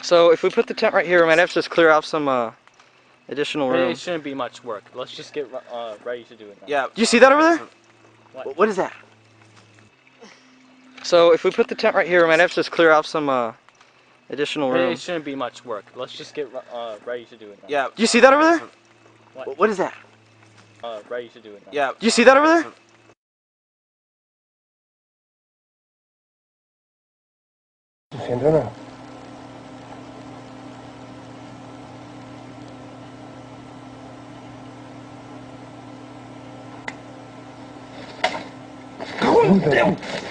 So if we put the tent right here, we might have to just clear off some additional room. It shouldn't be much work. Let's just get ready to do it now. Yeah. Do you see that over there? What is that? So if we put the tent right here, we might have to just clear off some additional room. It shouldn't be much work. Let's just get ready to do it now. Yeah. Do you see that over there? What is that? Ready to do it now. Yeah. Do you see that over there? Siento no. ¡Cabrón!